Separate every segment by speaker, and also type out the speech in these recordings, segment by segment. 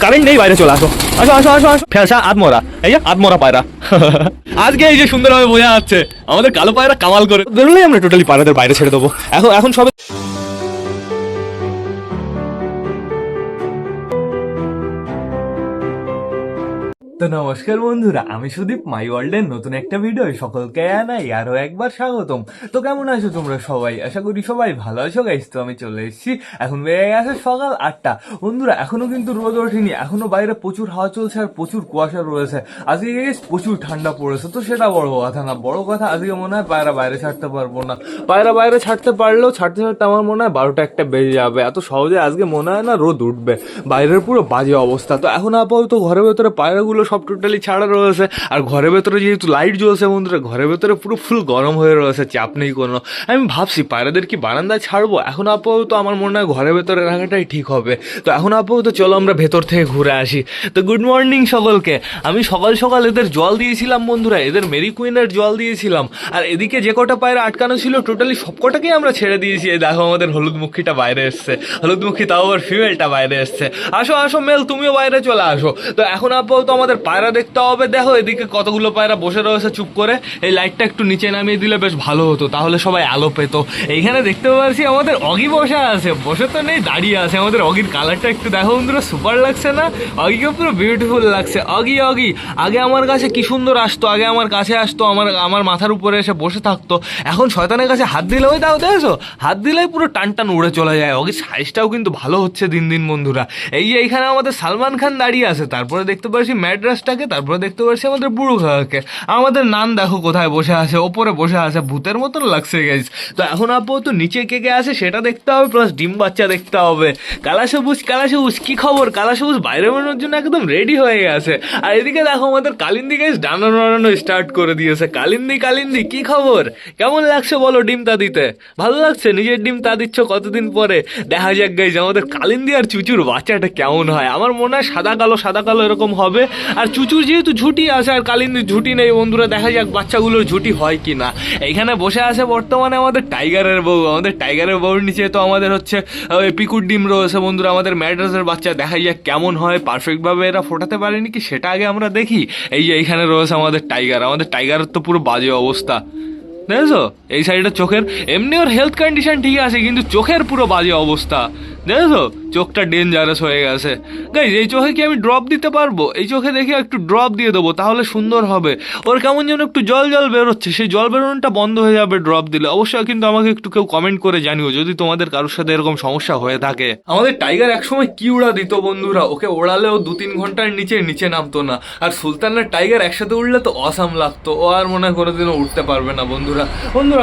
Speaker 1: Current নেই, বাইরে চলে আসো। আসো আসো আসো আসো। ফেসা আদমরা, এই যে আদমরা পায়রা। আজকে এই যে সুন্দরভাবে বোঝা যাচ্ছে আমাদের কালো পায়রা কামাল করে বেরোলেই আমরা টোটালি পায়রাদের বাইরে ছেড়ে দেবো। এখন এখন সবে তো নমস্কার বন্ধুরা, আমি সুদীপ, মাই ওয়ার্ল্ডের নতুন একটা ভিডিও সকলকে জানাই আরো একবার স্বাগতম। তো কেমন আছো তোমরা সবাই? আশা করি সবাই ভালো আছো গাইস। তো আমি চলে এসেছি, এখন বেড়ে গেছে সকাল 8টা। বন্ধুরা এখনো কিন্তু রোদ ওঠেনি, এখনো বাইরে প্রচুর হাওয়া চলছে আর প্রচুর কুয়াশা রয়েছে। আজকে গাইস প্রচুর ঠান্ডা পড়েছে, তো সেটা বড় কথা না। বড় কথা আজকে মনে হয় পায়রা বাইরে ছাড়তে পারবো না। পায়রা বাইরে ছাড়তে পারলেও ছাড়তে ছাড়তে আমার মনে হয় 12টা 1টা বেজে যাবে। এত সহজে আজকে মনে হয় না রোদ উঠবে। বাইরের পুরো বাজে অবস্থা। তো এখন আপাতত ঘরের ভেতরে পায়রাগুলো সব টোটালি ছাড়া রয়েছে। আর ঘরের ভেতরে যেহেতু লাইট জ্বলছে বন্ধুরা, ঘরের ভেতরে পুরো ফুল গরম হয়ে রয়েছে, চাপ নেই কোনো। আমি ভাবছি পায়রাদের কি বারান্দায় ছাড়বো। এখন আপাতত আমার মনে হয় ঘরের ভেতরে রাখাটাই ঠিক হবে। তো এখন আপাতত চলো আমরা ভেতর থেকে ঘুরে আসি। তো গুড মর্নিং সকলকে। আমি সকাল সকাল এদের জল দিয়েছিলাম বন্ধুরা, এদের মেরি কুইনের জল দিয়েছিলাম। আর এদিকে যে কটা পায়রা আটকানো ছিল টোটালি সব কটাকেই আমরা ছেড়ে দিয়েছি। এই দেখো আমাদের হলুদমুখীটা বাইরে এসছে, হলুদমুখী তাও আবার ফিমেলটা বাইরে এসছে। আসো আসো মেল, তুমিও বাইরে চলে আসো। তো এখন আপাতত আমাদের পায়রা দেখতে হবে। দেখো এদিকে কতগুলো পায়রা বসে রয়েছে চুপ করে। এই লাইটটা একটু নিচে নামিয়ে দিলে বেশ ভালো হতো, তাহলে সবাই আলো পেত। এইখানে দেখতে পাচ্ছি আমাদের অগি বসে আছে, বসে তো নেই, দাঁড়িয়ে আছে। আমাদের অগির কালারটা একটু দেখো বন্ধুরা, সুপার লাগছে না? অগিকে পুরো বিউটিফুল লাগছে। অগি অগি আগে আমার কাছে কি সুন্দর আসতো, আগে আমার কাছে আসতো, আমার মাথার উপরে এসে বসে থাকতো। এখন শয়তানের কাছে হাত দিলে, ওই দাও দেখেছো, হাত দিলেই পুরো টান টান উড়ে চলে যায়। অগির সাইজটাও কিন্তু ভালো হচ্ছে দিন দিন বন্ধুরা। এই যে এইখানে আমাদের সালমান খান দাঁড়িয়ে আছে, তারপরে দেখতে পাচ্ছি ম্যাড্রাসটাকে, তারপরে দেখতে পাচ্ছি আমাদের বুড়ো খাওয়াকে। আমাদের নান দেখো কোথায় বসে আছে, ওপরে বসে আছে, ভূতের মতন লাগছে গাইস। তো এখন আপাতত নিচে কে কে আছে সেটা দেখতে হবে, প্লাস ডিম বাচ্চা দেখতে হবে। কালা সবুজ, কালা সবুজ কি খবর? কালা সবুজ বাইরে বেরোনোর জন্য একদম রেডি হয়ে গেছে। আর এদিকে দেখো আমাদের কালিন্দি গাইস ডানা নাড়ানো স্টার্ট করে দিয়েছে। কালিন্দি কালিন্দি কি খবর? কেমন লাগছে বলো ডিম তা দিতে? ভালো লাগছে? নিজের ডিম তা দিচ্ছ কতদিন পরে। দেখা যাক গাইস আমাদের কালিন্দি আর চুচুর বাচ্চাটা কেমন হয়। আমার মনে হয় সাদা কালো এরকম হবে। আর চুচুর যেহেতু ঝুটি আছে আর কালিন্দির ঝুটি নেই বন্ধুরা, দেখা যাক বাচ্চাগুলোর ঝুটি হয় কি না। এইখানে বসে আছে বর্তমানে আমাদের টাইগারের বউ। আমাদের টাইগারের বউর নিচে তো আমাদের হচ্ছে ওই পিকুর ডিম রয়েছে বন্ধুরা, আমাদের ম্যাড্রাসের বাচ্চা। দেখা যাক কেমন হয়, পারফেক্টভাবে এরা ফোটাতে পারেনি কি সেটা আগে আমরা দেখি। এই যে এইখানে রয়েছে আমাদের টাইগার। আমাদের টাইগারের তো পুরো বাজে অবস্থা, দেখেছো? এই সাইডের চোখের, এমনি ওর হেলথ কন্ডিশন ঠিক আছে, কিন্তু চোখের পুরো বাজে অবস্থা, দেখেছো? চোখটা ডেঞ্জারাস হয়ে গেছে গাইজ। এই চোখে কি আমি ড্রপ দিতে পারবো? এই চোখে দেখি একটু ড্রপ দিয়ে দেবো, তাহলে সুন্দর হবে। ওর কেমন যেন একটু জল জল বেরোচ্ছে, সেই জল বেরোনোটা বন্ধ হয়ে যাবে ড্রপ দিলে। অবশ্যই কিন্তু আমাকে একটু কেউ কমেন্ট করে জানিও যদি তোমাদের কারোর সাথে এরকম সমস্যা হয়ে থাকে। আমাদের টাইগার একসময় কি উড়া দিত বন্ধুরা, ওকে ওড়ালেও 2-3 ঘন্টার নিচে নামতো না। আর সুলতানের টাইগার একসাথে উঠলে তো অসাম লাগতো। ও আর মনে হয় কোনোদিনও উঠতে পারবে না বন্ধুরা।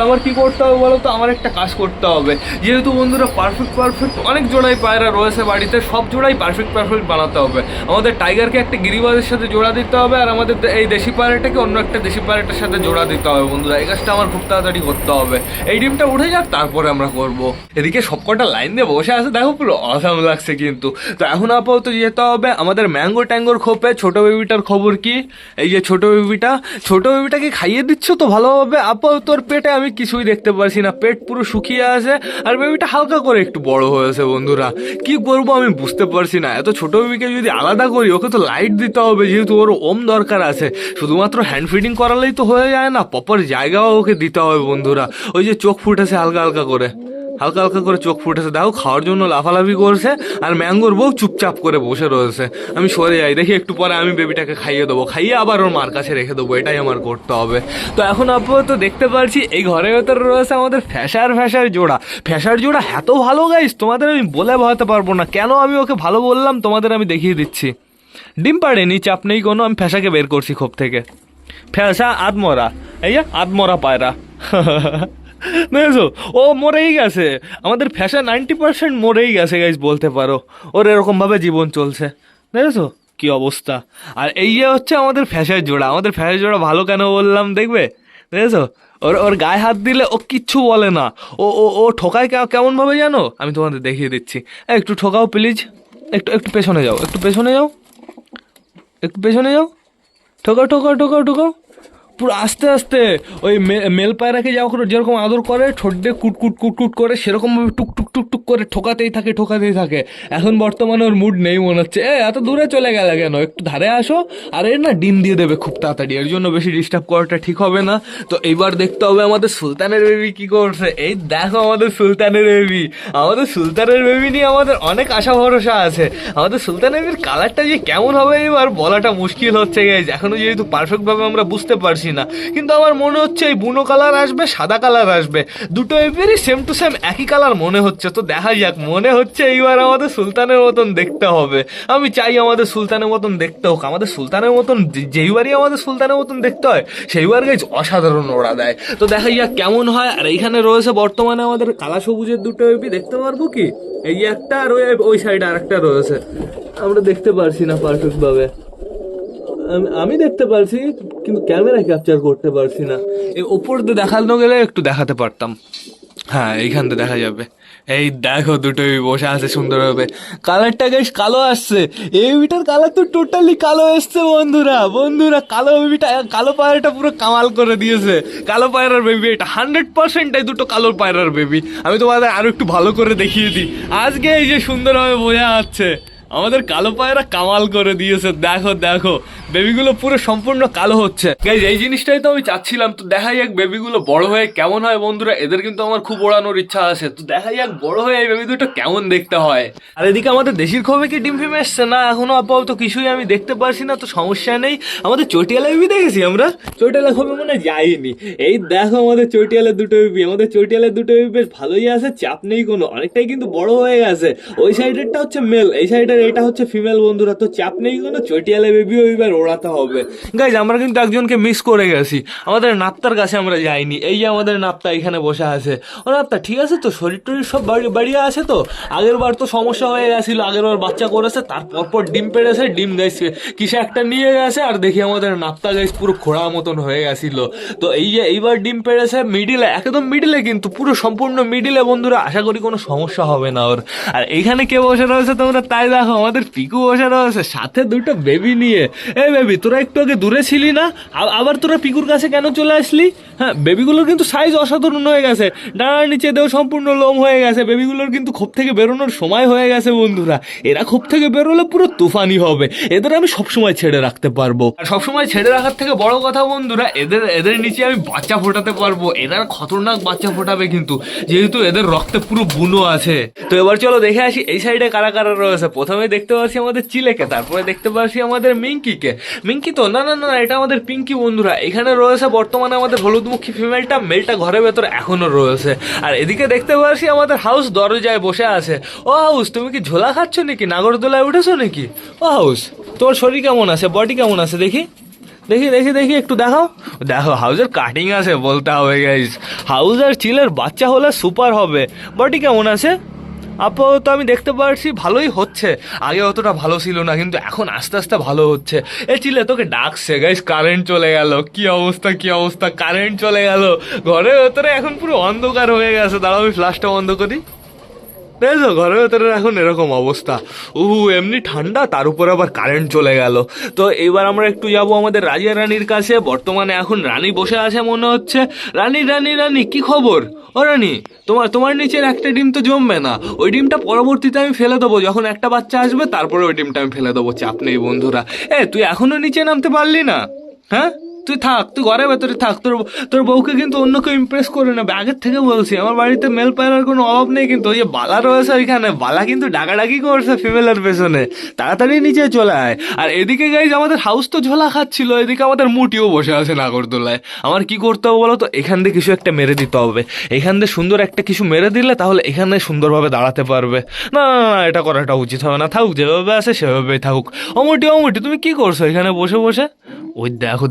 Speaker 1: আমার কি করতে হবে বলো তো? আমার একটা কাজ করতে হবে। যেহেতু বন্ধুরা পারফেক্ট অনেক জোড়াই পায়রা রয়েছে বাড়িতে, সব জোড়াই পারফেক্ট বানাতে হবে। আমাদের টাইগারকে একটা গিরিবাজের সাথে জোড়া দিতে হবে, আর আমাদের এই দেশি পায়রাটাকে অন্য একটা দেশি পায়রাটার সাথে জোড়া দিতে হবে বন্ধুরা। এই কাজটা আমার খুব তাড়াতাড়ি করতে হবে। এই ডিমটা উঠে যাক, তারপরে আমরা করব। এদিকে সবকটা লাইন দিয়ে বসে আছে, দেখো পুরো অসাম লাগছে কিন্তু। তো এখন আপাতত যেতে হবে আমাদের ম্যাঙ্গো ট্যাঙ্গোর খোপে। ছোট বেবিটার খবর কি? এই যে ছোট বেবিটাকে খাইয়ে দিচ্ছ তো ভালোভাবে? আপাতত ওর পেটে আমি কিছুই দেখতে পাচ্ছি না, পেট পুরো শুকিয়ে আছে। আর বেবিটা হালকা করে একটু বড় হয়েছে বন্ধুরা। কি করবো আমি বুঝতে পারছি না। এত ছোট বেবিকে যদি আলাদা করি, ওকে তো লাইট দিতে হবে, যেহেতু ওর ওম দরকার আছে। শুধুমাত্র হ্যান্ড ফিডিং করালেই তো হয়ে যায় না, প্রপার জায়গাও ওকে দিতে হবে বন্ধুরা। ওই যে চোখ ফুটেছে হালকা হালকা করে চোখ ফুটেছে, দেখো খাওয়ার জন্য লাফালাফি করছে। আর ম্যাঙ্গোর বউ চুপচাপ করে বসে রয়েছে। আমি সরে যাই, দেখি একটু পরে আমি বেবিটাকে খাইয়ে দেবো, খাইয়ে আবার ওর মার কাছে রেখে দেবো। এটাই আমার করতে হবে। তো এখন আপাতত দেখতে পাচ্ছি এই ঘরের ভেতরে রয়েছে আমাদের ফ্যাশার জোড়া এত ভালো গাইস, তোমাদের আমি বলে বোঝাতে পারবো না। কেন আমি ওকে ভালো বললাম তোমাদের আমি দেখিয়ে দিচ্ছি। ডিম পাড়েনি, চাপ নেই কোনো। আমি ফ্যাশাকে বের করছি খোপ থেকে। ফ্যাশা আদমরা, এই যে আদমরা পায়রা। বুঝেছো? ও মরেই গেছে। আমাদের ফ্যাশন 90% মরেই গেছে গাইজ বলতে পারো। ওর এরকমভাবে জীবন চলছে, দেখেছো কি অবস্থা? আর এই যে হচ্ছে আমাদের ফ্যাশার জোড়া। আমাদের ফ্যাশার জোড়া ভালো কেন বললাম দেখবে, দেখেছো? ওর গায়ে হাত দিলে ও কিচ্ছু বলে না। ও ও ও ঠোকায় কেমনভাবে জানো? আমি তোমাদের দেখিয়ে দিচ্ছি। একটু ঠোকাও প্লিজ, একটু পেছনে যাও, ঠোকাও। পুরো আস্তে আস্তে ওই মেল পায়রাকে যেরকম আদর করে ঠোঁট দিয়ে কুট কুট কুট কুট করে সেরকমভাবে টুক টুক টুক টুক করে ঠোকাতেই থাকে। এখন বর্তমানে ওর মুড নেই মনে হচ্ছে। এত দূরে চলে গেলে কেন, একটু ধারে আসো। আর এর না ডিম দিয়ে দেবে খুব তাড়াতাড়ি, এর জন্য বেশি ডিস্টার্ব করাটা ঠিক হবে না। তো এইবার দেখতে হবে আমাদের সুলতানের বেবি কি করছে। এই দেখো আমাদের সুলতানের বেবি নিয়ে আমাদের অনেক আশা ভরসা আছে। আমাদের সুলতানের বেবির কালারটা যে কেমন হবে এবার বলাটা মুশকিল হচ্ছে গাইজ, এখনো যেহেতু পারফেক্ট ভাবে আমরা বুঝতে পারছি না। কিন্তু আমার মনে হচ্ছে এই বুনো কালার আসবে, সাদা কালার আসবে, দুটো বেবিরই সেম টু সেম একই কালার মনে হচ্ছে। তো দেখা যাক, মনে হচ্ছে এইবার আমাদের সুলতানের মতন দেখতে হবে। আমি চাই আমাদের সুলতানের মতন দেখতে হোক। আমাদের সুলতানের মতন যেইবারই আমাদের সুলতানের মতন দেখতে হয় সেইবার গাইজ অসাধারণ ওড়া দেয়। তো দেখা যাক কেমন হয়। আর এইখানে রয়েছে বর্তমানে আমাদের কালা সবুজের দুটো বেবি, দেখতে পারবো কি? এই একটা আর ওই সাইডে আর একটা রয়েছে, আমরা দেখতে পারছি না পারফেক্ট ভাবে। আমি দেখতে পারছি কিন্তু ক্যামেরা ক্যাপচার করতে পারছি না। এই ওপর দিয়ে দেখানো গেলে একটু দেখাতে পারতাম। হ্যাঁ, এইখান থেকে দেখা যাবে। এই দেখো দুটোই বসে আছে সুন্দরভাবে। কালারটা বেশ কালো আসছে, এই বেবিটার কালার তো টোটালি কালো এসছে বন্ধুরা। কালো বেবিটা, কালো পায়রাটা পুরো কামাল করে দিয়েছে। কালো পায়রার বেবি এটা 100% এই দুটো কালো পায়রার বেবি। আমি তোমাদের আরো একটু ভালো করে দেখিয়ে দিই। আজকে এই যে সুন্দরভাবে বোঝা যাচ্ছে আমাদের কালো পায়রা কামাল করে দিয়েছে। দেখো বেবিগুলো পুরো সম্পূর্ণ কালো হচ্ছে। গাইজ এই জিনিসটাই তো আমি চাচ্ছিলাম। তো দেখা যাক বেবিগুলো বড় হয়ে কেমন হয় বন্ধুরা। এদের কিন্তু আমার খুব ওড়ানোর ইচ্ছা আছে। তো দেখা যাক বড় হয়ে এই বেবি দুটো কেমন দেখতে হয়। আর এদিকে আমাদের দেশির খোপে কি ডিম ফিম এসছে না এখনো আপাতত কিছুই আমি দেখতে পারছি না। তো সমস্যা নেই। আমাদের চটিয়ালা বেবি দেখেছি আমরা, চটিয়ালা খোপে মনে যাইনি। এই দেখো আমাদের চটিয়ালের দুটো বেবি বেশ ভালোই আছে, চাপ নেই কোনো। অনেকটাই কিন্তু বড় হয়ে গেছে। ওই সাইডেরটা হচ্ছে মেল, এই সাইডের এটা হচ্ছে ফিমেল বন্ধুরা। তো চাপ নেই কোনো, চটিয়ালা বেবিও এবার ওড়াতে হবে। গাইজ আমরা কিন্তু একজনকে মিস করে গেছি, আমাদের নাপ্তার কাছে আমরা যাইনি। এই যে আমাদের নাপ্তা এখানে বসে আছে। ও নাপ্তা, ঠিক আছে তো? শরীর টরীর সব বাড়িয়ে আছে তো? আগের বার তো সমস্যা হয়ে গেছিল, আগের বার বাচ্চা করেছে, তারপর ডিম পেড়েছে, ডিম গাইছে কিসে একটা নিয়ে গেছে। আর দেখি আমাদের নাপ্তা গাইজ পুরো খোড়া মতন হয়ে গেছিল। তো এই যে এইবার ডিম পেড়েছে মিডিলে, একদম মিডিলে, কিন্তু পুরো সম্পূর্ণ মিডিলে বন্ধুরা। আশা করি কোনো সমস্যা হবে না ওর। আর এইখানে কে বসে রয়েছে তোমরা তাই দেখো, আমাদের পিকু বসে রয়েছে সাথে দুটো বেবি নিয়ে। এই বেবি, তোরা একটু আগে দূরে ছিলি না, আবার তোরা পিকুর কাছে কেন চলে আসলি? হ্যাঁ, বেবিগুলোর কিন্তু সাইজ অসাধারণ হয়ে গেছে, ডানার নিচে দেও সম্পূর্ণ লোম হয়ে গেছে। বেবিগুলোর কিন্তু খোপ থেকে বেরোনোর সময় হয়ে গেছে বন্ধুরা। এরা খোপ থেকে বেরোলে পুরো তুফানি হবে। এদের আমি সবসময় ছেড়ে রাখতে পারবো। আর সবসময় ছেড়ে রাখার থেকে বড় কথা বন্ধুরা, এদের নিচে আমি বাচ্চা ফোটাতে পারবো। এরা খতরনাক বাচ্চা ফোটাবে কিন্তু, যেহেতু এদের রক্তে পুরো বুনো আছে। তো এবার চলো দেখে আসি এই সাইডে কারা কারা রয়েছে। প্রথমে দেখতে পাচ্ছি আমাদের চিলেকে, তারপরে দেখতে পাচ্ছি আমাদের মিঙ্কিকে। মিঙ্কি তো না, এটা আমাদের পিঙ্কি বন্ধুরা। এখানে রয়েছে বর্তমানে আমাদের হলুদমুখী ফিমেলটা, মেলটা ঘরের ভেতরে এখনো রয়েছে। আর এদিকে দেখতে পাচ্ছি আমাদের হাউস দরজায় বসে আছে। ও হাউস, তুমি কি ঝোলা খাচ্ছ নাকি? নাগরদোলায় উঠেছো নাকি? ও হাউস, তোমার শরীর কেমন আছে, বডি কেমন আছে? দেখি একটু দেখো হাউসের কাটিং আছে বলতে হবে গাইস। হাউস আর চিলের বাচ্চা হলে সুপার হবে। বডি কেমন আছে? আপাতত আমি দেখতে পাচ্ছি ভালোই হচ্ছে। আগে অতটা ভালো ছিল না, কিন্তু এখন আস্তে আস্তে ভালো হচ্ছে। এ চিলে, তোকে ডাকছে গাইস। কারেন্ট চলে গেল, কি অবস্থা, কারেন্ট চলে গেল। ঘরের ভেতরে এখন পুরো অন্ধকার হয়ে গেছে। দাঁড়াও আমি ফ্ল্যাশটা বন্ধ করি। দেখো ঘরের ভেতরে এখন এরকম অবস্থা। এমনি ঠান্ডা, তার উপর আবার কারেন্ট চলে গেল। তো এবার আমরা একটু যাব আমাদের রাজিয়া রানীর কাছে। বর্তমানে এখন রানী বসে আছে মনে হচ্ছে। রানী কি খবর? ও রানী, তোমার নিচের একটা ডিম তো জমবে না? ওই ডিমটা পরবর্তীতে আমি ফেলে দেবো, যখন একটা বাচ্চা আসবে তারপরে ওই ডিমটা আমি ফেলে দেবো, চাপ নেই বন্ধুরা। তুই এখনো নিচে নামতে পারলি না? হ্যাঁ, তুই থাক, তুই ঘরের ভেতরে থাক। তোর বউকে কিন্তু অন্য কেউ ইমপ্রেস করে নেবে, আগের থেকে বলছি। আমার বাড়িতে মেল পায়রার কোনো অভাব নেই, কিন্তু ওই যে বালা রয়েছে ওইখানে, বালা কিন্তু ডাকাডাকি করছে ফিমেলের পেছনে। তাড়াতাড়ি নিচে চলে আয়। আর এদিকে গাইজ আমাদের হাউস তো ঝোলা খাচ্ছিল, এদিকে আমাদের মুটিও বসে আছে নাগরদোলায়। আমার কি করতে হবে বলো তো? এখান দিয়ে কিছু একটা মেরে দিতে হবে। এখান দিয়ে সুন্দর একটা কিছু মেরে দিলে তাহলে এখানে সুন্দরভাবে দাঁড়াতে পারবে। না, এটা করাটা উচিত হবে না। থাকুক, যেভাবে আছে সেভাবেই থাকুক। অমুটি তুমি কি করছো এখানে বসে বসে? ওই দেখো,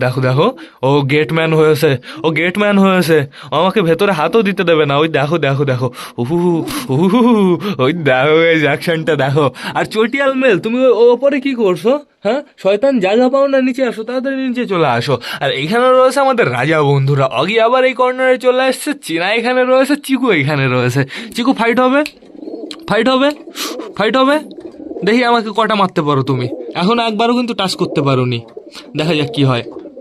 Speaker 1: ও গেটম্যান হয়েছে। আমাকে ভেতরে হাতও দিতে দেবে না। ওই দেখো ওই দেখো এই অ্যাকশনটা দেখো। আর চটিয়াল মেল, তুমি ওপরে কি করছো? হ্যাঁ, শয়তান, জায়গা পাও না, নিচে আসো, তাড়াতাড়ি নিচে চলে আসো। আর এখানে রয়েছে আমাদের রাজা বন্ধুরা। অগি আবার এই কর্নারে চলে আসছে। চিনা এখানে রয়েছে, চিকু এখানে রয়েছে। চিকু, ফাইট হবে। দেখি আমাকে কটা মারতে পারো তুমি। এখনো একবারও কিন্তু টাচ করতে পারোনি। দেখা যাক কি হয়।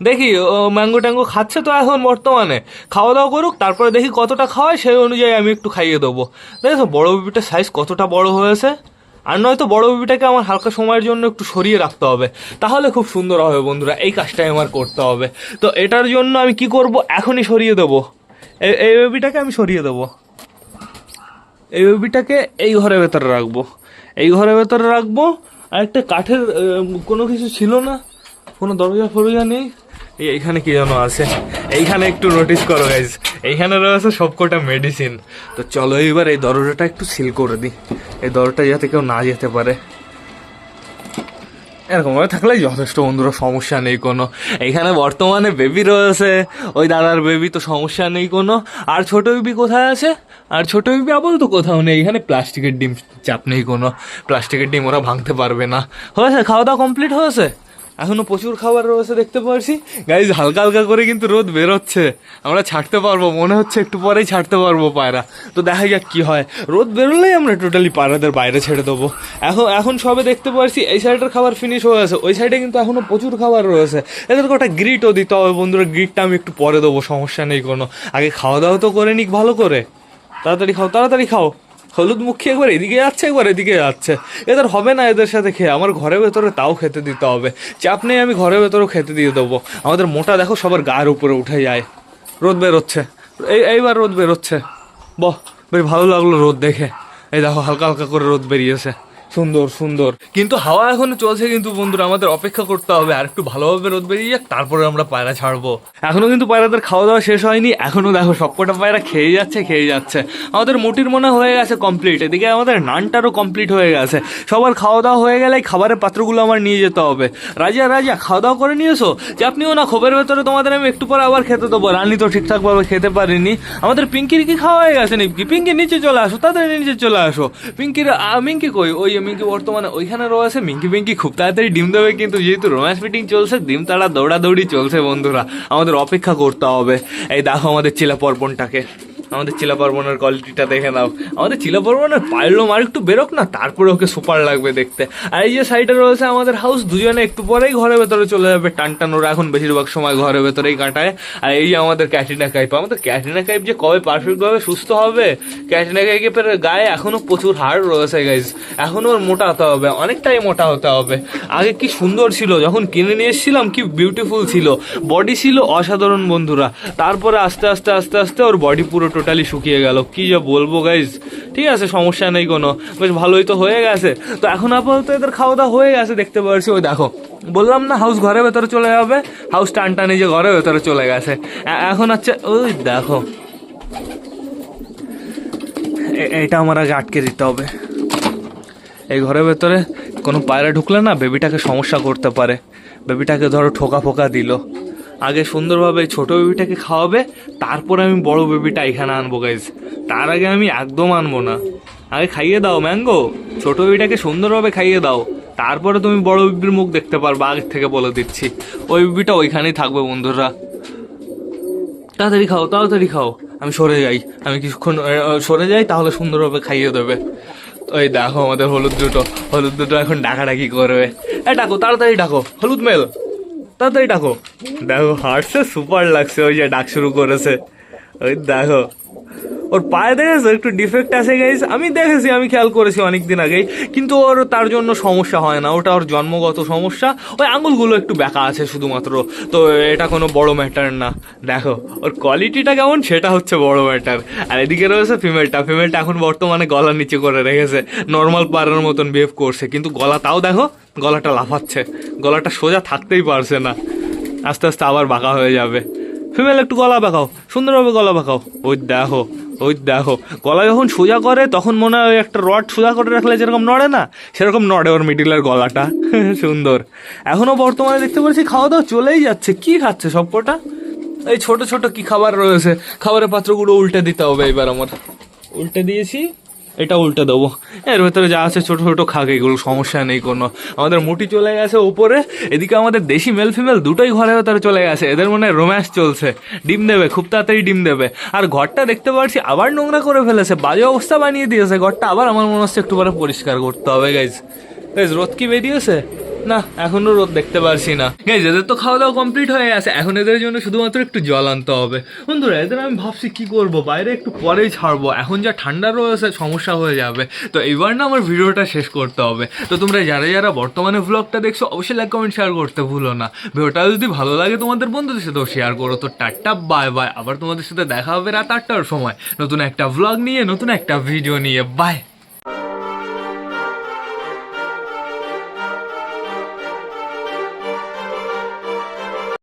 Speaker 1: দেখি ও ম্যাঙ্গো ট্যাঙ্গো খাচ্ছে তো এখন বর্তমানে, খাওয়া দাওয়া করুক, তারপরে দেখি কতটা খাওয়ায় সেই অনুযায়ী আমি একটু খাইয়ে দেবো। দেখো বড় বেবিটার সাইজ কতটা বড় হয়েছে। আর নয়তো বড় বেবিটাকে আমার হালকা সময়ের জন্য একটু সরিয়ে রাখতে হবে, তাহলে খুব সুন্দর হবে বন্ধুরা। এই কাজটাই আমার করতে হবে। তো এটার জন্য আমি কি করব, এখনই সরিয়ে দেবো। এই বেবিটাকে আমি সরিয়ে দেবো। এই বেবিটাকে এই ঘরের ভেতরে রাখবো, এই ঘরের ভেতরে রাখবো। আর একটা কাঠের কোনো কিছু ছিল না, কোনো দরজা ফরজা নেই। এইখানে কি যেন আছে, এইখানে একটু নোটিস করো গাইজ, এইখানে রয়েছে সবকটা মেডিসিন। তো চলো এবার এই দরজাটা একটু সিল করে দিই, এই দরজাটা যাতে কেউ না যেতে পারে। এরকমভাবে থাকলেই যথেষ্ট বন্ধুরা, সমস্যা নেই কোনো। এইখানে বর্তমানে বেবি রয়েছে, ওই দাদার বেবি, তো সমস্যা নেই কোনো। আর ছোট বেবি কোথায় আছে, আর ছোট বেবি আপাতত কোথাও নেই। এখানে প্লাস্টিকের ডিম, চাপ নেই কোনো, প্লাস্টিকের ডিম ওরা ভাঙতে পারবে না। হয়েছে, খাওয়া দাওয়া কমপ্লিট হয়েছে। এখনো প্রচুর খাবার রয়েছে দেখতে পাচ্ছি গাইজ, হালকা হালকা করে কিন্তু রোদ বেরোচ্ছে। আমরা ছাড়তে পারবো, মনে হচ্ছে একটু পরেই ছাড়তে পারবো পায়রা। তো দেখা যাক কি হয়, রোদ বেরোলেই আমরা টোটালি পায়রাদের বাইরে ছেড়ে দেবো। এখন সবে দেখতে পাচ্ছি এই সাইডের খাবার ফিনিশ হয়ে আছে, ওই সাইডে কিন্তু এখনো প্রচুর খাবার রয়েছে। এদেরকে একটা গ্রিটও দিতে হবে বন্ধুরা, গ্রিটটা আমি একটু পরে দেবো, সমস্যা নেই কোনো। আগে খাওয়া দাওয়া তো করে নিক ভালো করে। তাড়াতাড়ি খাও, তাড়াতাড়ি খাও। হলুদ মুখে একবার এদিকে যাচ্ছে, একবার এদিকে যাচ্ছে। এদের হবে না এদের সাথে খেয়ে, আমার ঘরের ভেতরে তাও খেতে দিতে হবে। চাপ নেই, আমি ঘরের ভেতরেও খেতে দিয়ে দেবো। আমাদের মোটা দেখো সবার গায়ের উপরে উঠে যায়। রোদ বেরোচ্ছে, এইবার রোদ বেরোচ্ছে। বাহ, বেশ ভালো লাগলো রোদ দেখে। এই দেখো হালকা হালকা করে রোদ বেরিয়েছে, সুন্দর সুন্দর। কিন্তু হাওয়া এখনো চলছে কিন্তু বন্ধুরা, আমাদের অপেক্ষা করতে হবে আর একটু ভালোভাবে রোদ বেরিয়ে যাক, তারপরে আমরা পায়রা ছাড়বো। এখনো কিন্তু পায়রাদের খাওয়া দাওয়া শেষ হয়নি, এখনো দেখো সবকটা পায়রা খেয়ে যাচ্ছে। আমাদের মুটির মনে হয়ে গেছে কমপ্লিট, এদিকে আমাদের নানটারও কমপ্লিট হয়ে গেছে। সবার খাওয়া দাওয়া হয়ে গেলে খাবারের পাত্রগুলো আমার নিয়ে যেতে হবে। রাজা খাওয়া দাওয়া করে নিয়েছো? যে আপনিও না, খোপের ভেতরে তোমাদের আমি একটু পরে আবার খেতে দেবো। রানী তো ঠিকঠাকভাবে খেতে পারিনি। আমাদের পিঙ্কির কি খাওয়া হয়ে গেছে নাকি? পিঙ্কি নিচে চলে আসো, তাড়াতাড়ি নিচে চলে আসো। মিঙ্কি কই? ওই মিঙ্কি বর্তমানে ওইখানে রয়েছে। মিঙ্কি খুব তাড়াতাড়ি ডিম দেবে, কিন্তু যেহেতু রোম্যান্স মিটিং চলছে, ডিম তারা দৌড়াদৌড়ি চলছে বন্ধুরা, আমাদের অপেক্ষা করতে হবে। এই দেখো আমাদের চিলা পর্বনটাকে, আমাদের চিলা পার্বনের কোয়ালিটিটা দেখে নাও। আমাদের চিলা পার্বনের পারলো আর একটু বেরোক না, তারপরে ওকে সুপার লাগবে দেখতে। আর এই যে সাইডে রয়েছে আমাদের হাউস, দুজনে একটু পরেই ঘরের ভেতরে চলে যাবে। টান ওরা এখন বেশিরভাগ সময় ঘরের ভেতরেই কাটায়। আর এই যে আমাদের ক্যাটরিনা কাইপ, আমাদের ক্যাটরিনা কাইপ যে কবে পারফেক্টভাবে সুস্থ হবে। ক্যাটরিনা কাইপের গায়ে এখনো প্রচুর হাড় রয়েছে গাইজ, এখনো ওর মোটা হতে হবে, অনেকটাই মোটা হতে হবে। আগে কি সুন্দর ছিল, যখন কিনে নিয়ে এসেছিলাম কি বিউটিফুল ছিল, বডি ছিল অসাধারণ বন্ধুরা। তারপরে আস্তে আস্তে ওর বডি পুরো টোটালি শুকিয়ে গেল, কি যা বলবো গাইজ। ঠিক আছে, সমস্যা নেই কোনো, বেশ ভালোই তো হয়ে গেছে। তো এখন আপাতত এদের খাওয়া দাওয়া হয়ে গেছে দেখতে পাচ্ছি। ওই দেখো বললাম না হাউস ঘরের ভেতরে চলে যাবে, হাউস টানটানি যে ঘরের ভেতরে চলে গেছে। এখন হচ্ছে ওই দেখো, এটা আমার আগে আটকে দিতে হবে। এই ঘরের ভেতরে কোনো পায়রা ঢুকলে না বেবিটাকে সমস্যা করতে পারে। বেবিটাকে ধরো ঠোকা দিল, আগে সুন্দরভাবে ছোট বেবিটাকে খাওয়াবে, তারপরে আমি বড় বেবিটা এখানে আনবো গাইজ। তার আগে আমি একদম আনবো না। আগে খাইয়ে দাও ম্যাঙ্গো, ছোট বেবিটাকে সুন্দরভাবে খাইয়ে দাও, তারপরে তুমি বড় বেবির মুখ দেখতে পারবে। আগের থেকে বলে দিচ্ছি, ওই বেবিটা ওইখানেই থাকবে বন্ধুরা। তাড়াতাড়ি খাও। আমি সরে যাই, আমি কিছুক্ষণ সরে যাই, তাহলে সুন্দরভাবে খাইয়ে দেবে। ওই দেখো আমাদের হলুদ দুটো এখন ডাকাডাকি করবে। ডাকো, তাড়াতাড়ি ডাকো, হলুদ মেল, তাড়াতাড়ি ডাকো। দেখো হার্টসে সুপার লাগছে, ওই যে ডাক শুরু করেছে। ওই দেখো ওর পায়ে দেখেছো একটু ডিফেক্ট আছে গাইজ, আমি দেখেছি, আমি খেয়াল করেছি অনেকদিন আগেই, কিন্তু ওর তার জন্য সমস্যা হয় না, ওটা ওর জন্মগত সমস্যা। ওই আঙুলগুলো একটু ব্যাকা আছে শুধুমাত্র, তো এটা কোনো বড় ম্যাটার না। দেখো ওর কোয়ালিটিটা কেমন, সেটা হচ্ছে বড় ম্যাটার। আর এদিকে রয়েছে ফিমেলটা এখন বর্তমানে গলা নিচে করে রেখেছে, নর্মাল পাড়ার মতন বিহেভ করছে, কিন্তু গলা তাও দেখো, গলাটা লাফাচ্ছে, গলাটা সোজা থাকতেই পারছে না, আস্তে আস্তে আবার বাঁকা হয়ে যাবে। ফিমেল একটু গলা বাঁকাও, সুন্দরভাবে গলা বাঁকাও। ওই দেখো গলা যখন সোজা করে তখন মনে হয় একটা রড সোজা করে রাখলে যেরকম নড়ে না, সেরকম নড়ে ওর মিডিলের গলাটা। সুন্দর। এখনো বর্তমানে দেখতে পাচ্ছি খাওয়া দাওয়া চলেই যাচ্ছে। কি খাচ্ছে সবকটা? এই ছোট কি খাবার রয়েছে, খাবারের পাত্রগুলো উল্টে দিতে হবে। এবার আমার উল্টে দিয়েছি, এটা উল্টে দেবো। এর ভেতরে যা আছে ছোট খাক, এগুলো সমস্যা নেই কোনো। আমাদের মুটি চলে গেছে উপরে, এদিকে আমাদের দেশি মেল ফিমেল দুটোই ঘরের ভেতরে চলে গেছে। এদের মনে হয় রোম্যান্স চলছে, ডিম দেবে, খুব তাড়াতাড়ি ডিম দেবে। আর ঘরটা দেখতে পাচ্ছি আবার নোংরা করে ফেলেছে, বাজে অবস্থা বানিয়ে দিয়েছে ঘরটা। আবার আমার মনে হচ্ছে একটু পরে পরিষ্কার করতে হবে গাইজ। রোদ কি বেরিয়েছে? না এখনো রোদ দেখতে পারছি না। গাইজ এদের তো খাওয়া দাওয়া কমপ্লিট হয়ে গেছে, এখন এদের জন্য শুধুমাত্র একটু জল আনতে হবে। বন্ধুরা এদের আমি ভাবছি কি করব, বাইরে একটু পরেই ছাড়বো, এখন যা ঠান্ডা রয়েছে সমস্যা হয়ে যাবে। তো এইবার না আমার ভিডিওটা শেষ করতে হবে। তো তোমরা যারা যারা বর্তমানে ব্লগটা দেখছো অবশ্যই লাইক কমেন্ট শেয়ার করতে ভুলো না। ভিডিওটা যদি ভালো লাগে তোমাদের বন্ধুদের সাথেও শেয়ার করো। তো টাটা বাই বাই, আবার তোমাদের সাথে দেখা হবে রাত 8টার সময় নতুন একটা ব্লগ নিয়ে, নতুন একটা ভিডিও নিয়ে। বাই।